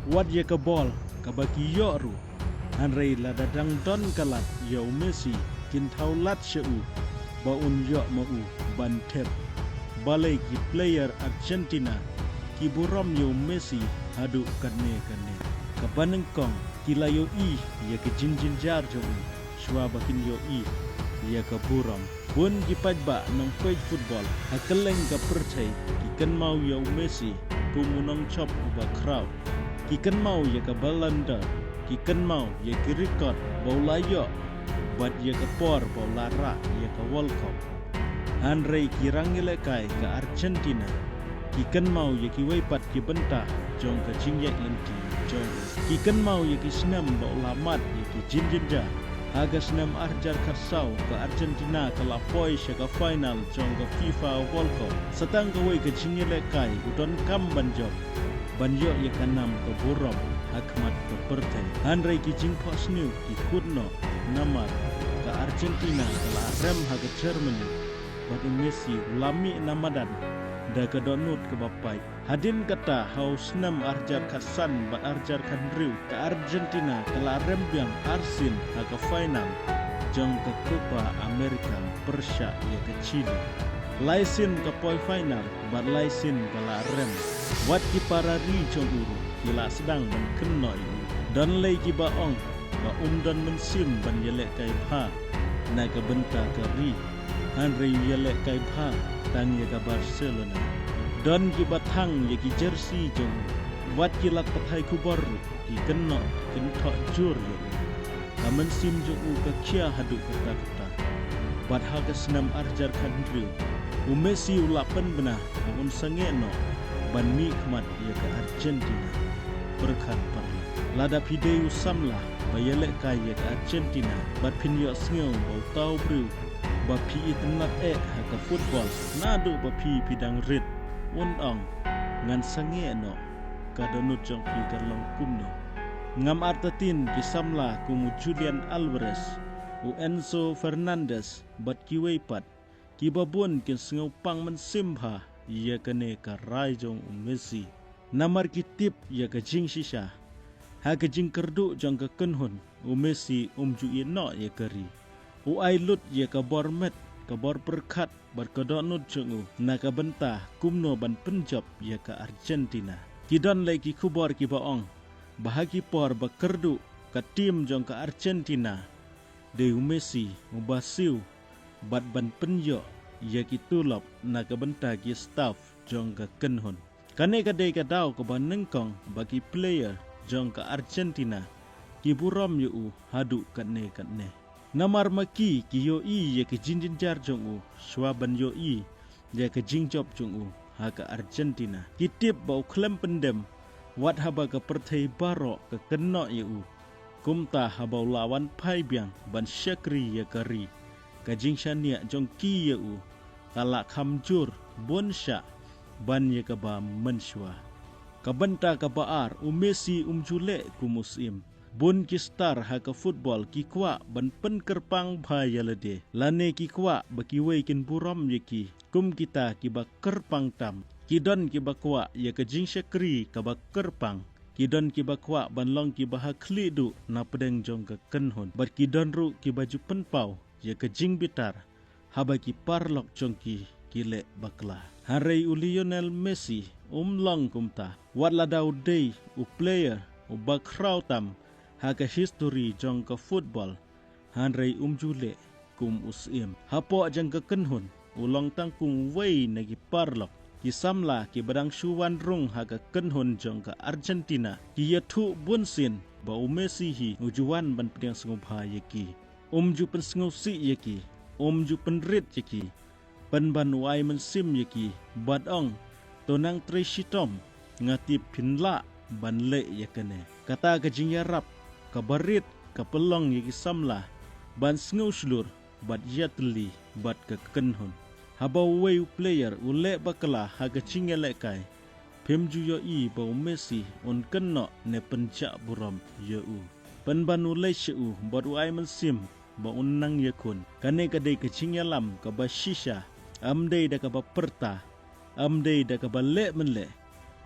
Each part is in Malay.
Wat ye ka bol ka baki yo ru. Hanrei la dadang don kalat yo Messi kin taulat sheu ba un yo ma u ban tep. Balai ki player Argentina ki buram yo Messi hadu kane. Kabaneng kong kila yo i ye ke jinjin jar jo u. Shwa bakin yo i ye ka buram. Bun ki pajba nong page football hakeleng ka percay ki kan mau yo Messi kumunong chop uba crowd. Ki kan mau ye ka balanda ki kan mau ye ki record bola yo bat ye ka por bola ra ye ka World Cup. Hanrei ki rangile kai ka Argentina ki kan mau ye ki weipat ki bentah jong ka jingyek lenti jong ki kan mau ye ki senam bola mat ye ki jinjinja haga senam arjar karsau ke Argentina ke lapoi ke final jong ke FIFA World Cup setang ke wei ke jingyek kai udon kam banjok banjo ye kanam ke burom hakmat ke pertai Hanrei ki jingpo sniu ki kudno namar ke Argentina ke la rem haga Germany bagi Messi lami namadan da ke donut ke bapai hadin kata haus nam arjar kasan bat arjar kandriu ke Argentina ke la rem biang arsin ke final jong ke Copa America Persia ye ke Chile laisin ke poi final bat laisin ke la rem wat ki para ri jong uru kila sedang ban kenoi dan lei ki baong ba dan mensim ban yelek kai pha na ke benta ke ri Hanrei yelek kai pha tang ye ka Barcelona don ki batang ye ki jersey jong wat ki lat pathai ku baru ki kenno ken tho jur ye kamen sim jo u ka kia hadu kata bat ha ka senam arjar khandriu u Messi u lapan bena un sange no ban mi khmat ye ka Argentina berkat parla lada pideu samla bayelek kai ye ka Argentina bat pin yo sngew au tau bru ba pi itnat ha ka football nadu ba pi pidang rit ong ngan sange no kadonut jong pi karlong kumno ngam artatin kisamla kumu Julian Alvarez u Enzo Fernandez bat kiweipat kibabun kin sngau pang mensimha ye kane ka rai jong Messi namar kitip ye ka jing shisha ha ka jing kerdu jong ka kenhun Messi ju no ye kari u ai lut ye ka bormet ka bor perkat bar kodonut jungu na ka bentah kumno ban penjob ye ka Argentina kidon lagi kubor ki baong bahagi por bakerdu ka tim jong ka Argentina de Messi mubasiu bat ban penjo ye ki tulop na ka bentah ki staff jong ka kenhon kane ka dei ka daw ka banengkong bagi player jong ka Argentina ki buram yu hadu kane namar maki ki yo i ye ke jinjin jar jong u swaban yo i ye ke jingjob jong u ha ka Argentina kitip bau klem pendem wat haba ka perthai baro ke kenno ye u kumta habau lawan pai biang ban syakri ye kari ka jingshania jong ki ye u kala khamjur bonsha ban ye ka ba menshwa ka benta ka baar Messi jule ku musim bun ki star ha ka football ki kwa ban pen kerpang bhayalade lane ki kwa baki wei kin buram ye ki kum kita ki ba kerpang tam ki don ki ba kwa ye ka jing syakri ka ba kerpang ki don ki ba kwa ban long ki ba ha khli du na pedeng jong ka kenhon bar ki don ru ki baju penpau ye ka jing bitar ha ba ki parlok jong ki le bakla Hanrei Lionel Messi long kumta wat la daw day u player u ba kraw tam haga history jong ka football Hanrei jule kum usim hapo jang ka kenhun ulong tang kum wei nagi parlok ki samla ki badang shuwan rung haga kenhun jong ka Argentina ki yathu bunsin ba Messi hi ujuan ban pedang sngubha yeki ju pen sngu si yeki ju pen rit yeki pen ban wai mensim yeki badong tonang treshitom ngati pinla ban le yakane kata ka jingyarap kabarit kapelong yaki samla ban sngu slur bat yatli bat ka kenhun habau wei player ule bakala haga chingele kai pemju yo i ba Messi on kenno ne penja buram yo u pen ban ule shu bat wai mensim ba unang yakun kane kadai ka chingelam ka ba shisha amdei da ka ba perta amdei da ka ba le menle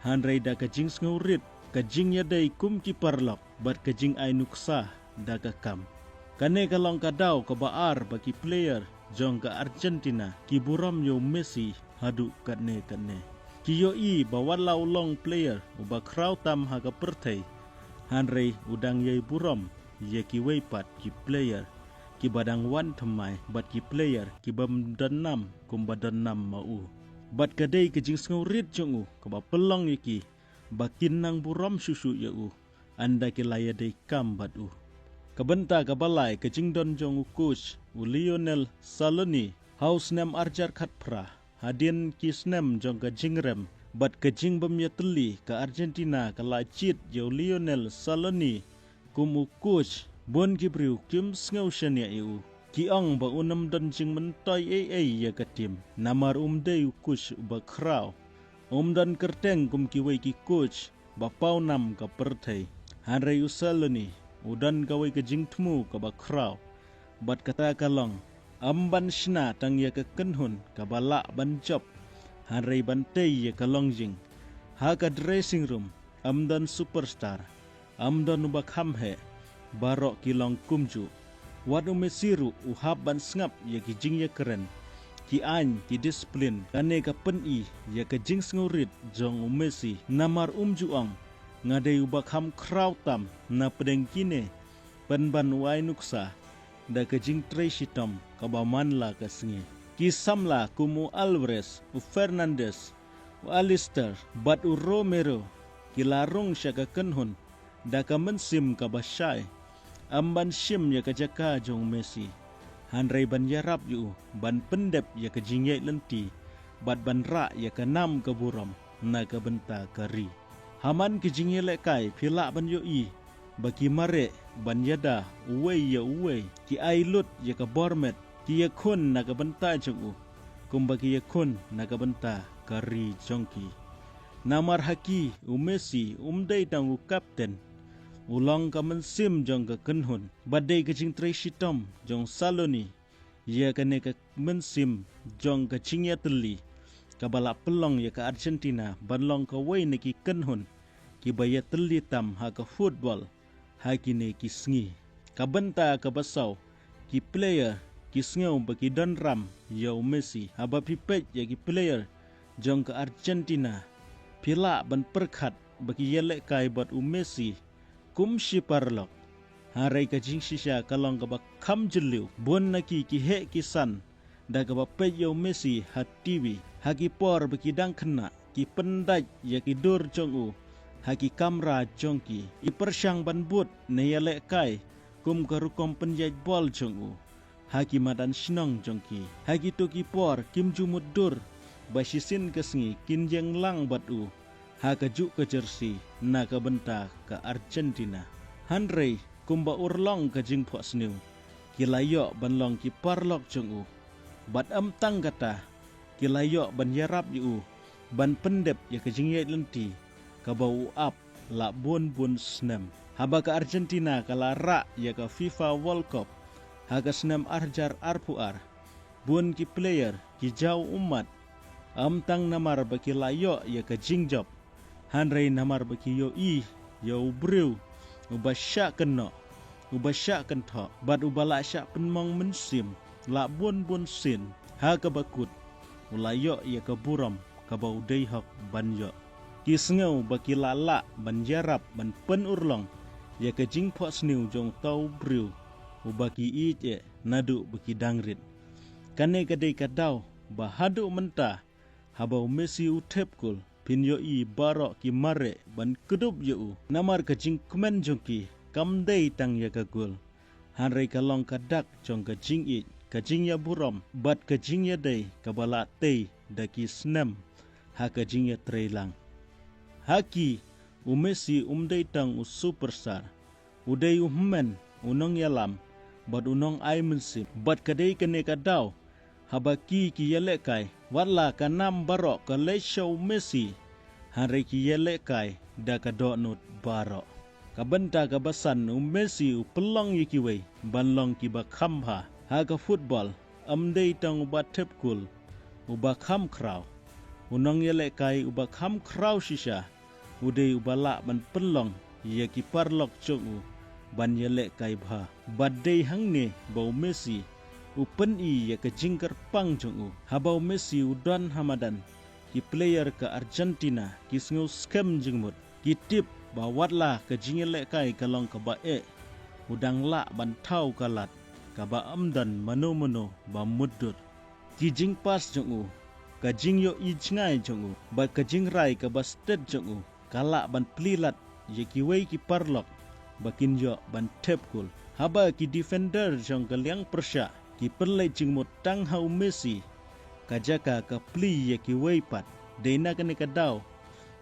Hanrei da ka jing sngu rit kajing ya day kum kiper lok bat kajing ay nuksa daga kam. Kane kalong kadaw kabaar bagi player jong ka Argentina ki buram yo Messi hadu kane. Kiyo i bawalaw long player uba kraw tam haga pertay hanrei udang yay buram ye ki weipat ki player ki badang wan thamai bat ki player ki bam danam kum badanam mau. Bat kadai kajing sngurit jongu kaba pelong yaki bakin nang buram susu ya anda ki laya dai kam bat kabenta kabalai kajing don jongu coach Lionel Scaloni haus nem arjar khat pra hadin ki snem jong kajing rem bat kajing bam ya teli ka Argentina kala chit yo Lionel Scaloni kum coach bon ki briu kim sngaw shania ki ong ba unam don jing mentoy ya katim namar day kush ba kraw dan kerteng kum ki wei ki coach ba pau nam ka perthai hanrei Scaloni udan ka wei ka jing thmu ka ba kraw bat kata kalong amban shna tang ya ka kenhun ka bala ban job hanrei ban tei ya ka longjing ha ka dressing room amdan superstar amdan ba khamhe barok ki long kumju wadu mesiru uhab ban sngap ya ki jing ya keren ki an ki disiplin kane ka pen ya ka jing sngurit jong Messi namar juang ngadai ubak ham kraw tam na pedeng kine ban wai nuksa da ka jing Tracy Tom ka baman la ka sngi ki samla kumu Alvarez Fernandes Alistair bat Romero ki larung sya ka kenhun da ka mensim ka basyai amban sim ya kajaka jong Messi hanrei ban yarap yu ban pendep ya kajingyai lenti bat ban ra ya kanam ka buram na ka benta kari haman kajingyai lekai phila ban yo bagi mare ban yada uwei ki ailut ya ka bormet ki ya khun na ka benta jong kum bagi ya khun na ka benta kari jongki namar haki Messi dai tang kapten ulang ka mensim jong ka kenhun badai kajing Tracy Tom jong Scaloni ya kane ka mensim jong ka cingya teli ka balak pelong ya ka Argentina banlong ka wei neki kenhun ki baya teli tam ha ka football ha kini ki sngi ka benta ka basau ki player ki sngew bagi don ram ya Messi haba pipet ya ki player jong ka Argentina pila ban perkhat bagi yelek kai bat Messi kum shiparlok harai kajing shisha kalong ka kham jeliu bon naki ki he kisan da ka pe yo Messi hat TV haki por baki dang khna ki pendaj ya ki dur chong haki kamera chongki i persyang ban but ne yale kai kum karu kom penjaj bol chong haki madan shnong chongki haki to ki por kim jumut dur basisin kesngi kinjeng lang bat ha kaju ke jersey na ka benta ka Argentina hanrei kumba urlong ka jing phos new kilayo banlong ki parlok chung bat am tang kata kilayo ban yarap yu ban pendep ya ka jing ye lenti ka bau up la bun snem haba ka Argentina kala ra ya ka FIFA World Cup ha ka snem arjar arpuar bun ki player ki jau umat am tang namar baki layo ya ka jing job hanrei namar baki yo brew ubasya keno ubasya kentho bat ubala sya penmong mensim la bun sin ha ka bakut ulayo ya ka buram ka bau dei hok banyo ki sngew baki lala ban jarap ban pen urlong ya ka jing phos new jong tau brew ubaki ije nadu baki dangrit kane ka dei ka daw bahadu menta habau Messi utepkul pinyo barok ki mare ban kedup yo namar kajing kemen jongki kamdei tang ya ka gol hanrei kalong kadak jong kajing kajing ya buram bat kajing ya dei kabala tei daki snem ha kajing ya trailang haki Messi dei tang superstar udei men unong yalam bat unong ai mensim bat kadei kene kadaw habaki ki yelekai wala kanam barok ka leshow Messi hari ki yelekai da ka donut barok ka benta ka basan Messi pelong yikiwei banlong ki ba khamha ha ka football amdei tang uba tepkul uba kham kraw unong yelekai uba kham kraw shisha udai ubala ban pelong ya ki parlok chong ban yelek kai bha badai hangne bau Messi upen ya ke jingkar pang chong habau Messi udan hamadan ki player ke Argentina ki sngo scam jingmut ki tip bawatlah ke jingelek kai kalong ke bae udang la ban tau kalat ka ba amdan mano ba mudur ki jing pas jong ka jing yo i chngai jong ba ka jing rai ka ba stet jong kala ban plilat ye ki wei ki parlok bakin yo ban tep kul haba ki defender jong ka liang persya ki perlai jingmut tang hau Messi ka jaka ka pli ye ki wei pat deina ka ne ka daw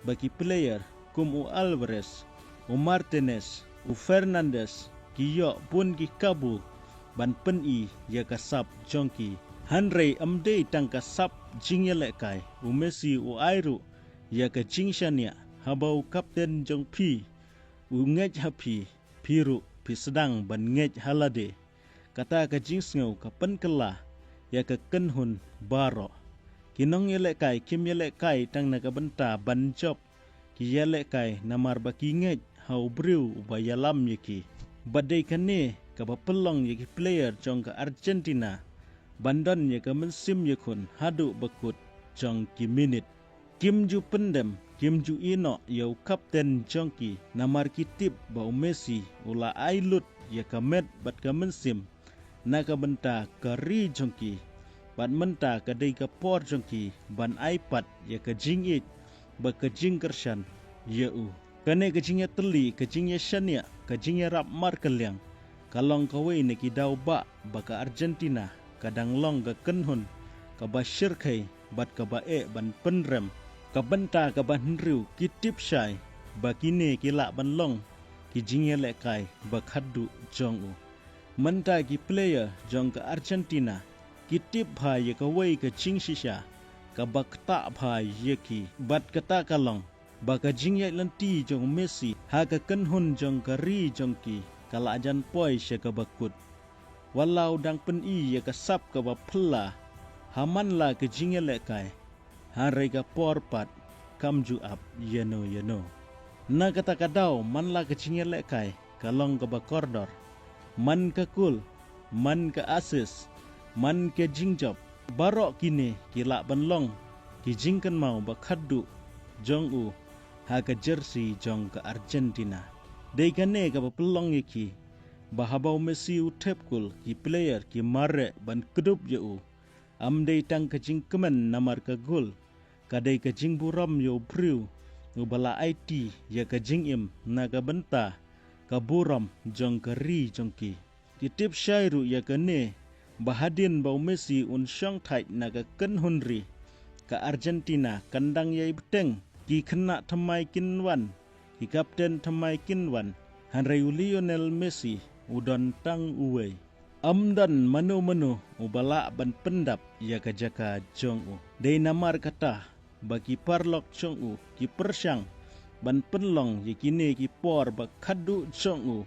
baki player kum u Alvarez u Martinez u Fernandes ki yo pun ki kabu ban pen ya ka sap jongki hanrei amdei tang ka sap jing yelek kai u Messi u airu ya ka jing shania habau kapten jong pi u ngej hapi piru pi sedang ban ngej halade kata ka jing sngo ka pen kala ya ka kenhun baro kinong yelek kai kim yelek kai tang na ka benta ban job ki yelek kai namar baki ngej hau briu ba yalam yeki badai kane ka ba pelong yeki player jong ka Argentina bandon ye ka mensim yekun hadu bakut jong ki minit kim ju pendem kim ju ino yau kapten jong ki namar kitip bau Messi ula ailut ye ka met bat ka mensim na ka benta ka ri jong ki ban menta ka dei ka por jong ki ban iPad ye ka jingit ba ka jing kershan ye u kane ka jingya teli ka jingya shania ka jingya rap mar kaliang kalong kawai ne ki daw ba ka Argentina kadang long ka kenhun ka ba shirkai bat ka ba ban penrem ka benta ka ban riu ki tip shai ba kine ki la ban long ki jingya le kai ba khaddu jong u menta ki player jong ka Argentina ki tip bha ye ka wei ka jing shisha ka ba kta bha ye ki bat kata kalong ba ka jingya lanti jong Messi ha ka kenhun jong ka ri jong ki kala ajan poi she ka bakut walau dang pen ye ka sap ka ba phla haman la ke jingya le kai harai ka porpat kamju up yeno na kata ka daw man la ke jingya le kai kalong ka ba kordor man ka kul man ka assist man ke jingjob barok kini kila banlong ki jingkan mau ba khaddu jong u ha ka jersey jong ka Argentina dei kane ka ba pelong yeki bahabau Messi u tepkul ki player ki mare ban kedup ye u amdei tang ka jing kemen namar ka gol kadai ka jing buram yo briu u bala IT ya ka jing im na ka benta ka buram jong ka ri jong ki tip shairu ya ka ne bahadin bau Messi un syang thai na ka ken hunri ka Argentina kandang yai beteng ki kena thamai kinwan ki kapten thamai kinwan hanrai Lionel Messi udon tang uwei amdan manu ubala ban pendap ya ka jaka jong u dei namar kata bagi parlok jong u ki persyang ban penlong ye kine ki por ba khaddu jong u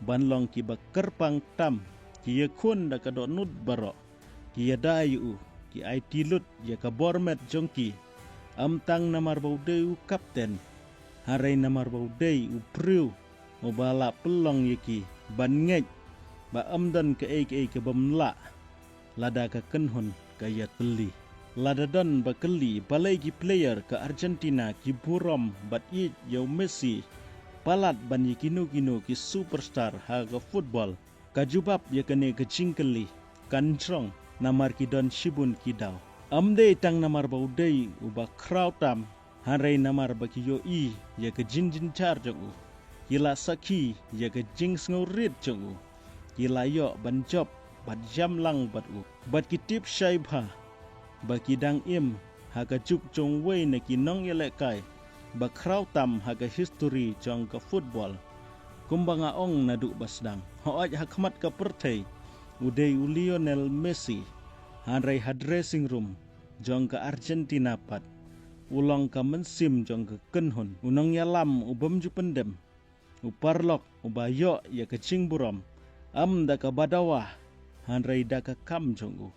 ban long ki ba kerpang tam ki ye khun da ka do nut baro ki ya dai u ki IT lut ya ka bormet jong ki am tang namar bau deu kapten harai namar bau dei u priu ubala pelong ye ki ban ngej ba amdan ke ke bamla lada ka kenhun ka ya teli lada don ba keli balai ki player ka Argentina ki burom bat i yo Messi palat ban yi kinu ki superstar ha ka football ka jubab ya kene ke jingkeli kanjrong namar ki don shibun ki daw amde tang namar bau dei uba krautam harai namar ba ki yo i ya ke jinjin char jong u kila saki ya ke jing sngorit jong u kila yo ban job bat jam lang bat u bat kitip shai bha ba ki dang im ha ka juk jong wei ne ki nong yele kai ba kraw tam ha ka history jong ka football kumbanga ong na du basdang ho aj hakmat ka perthei udei Lionel Messi hanrai ha dressing room jong ka Argentina pat ulong ka mensim jong ka kenhun unong yalam ubam ju pendem uparlok ubayo ya kecing buram am da ka badawa hanrai da ka kam jong u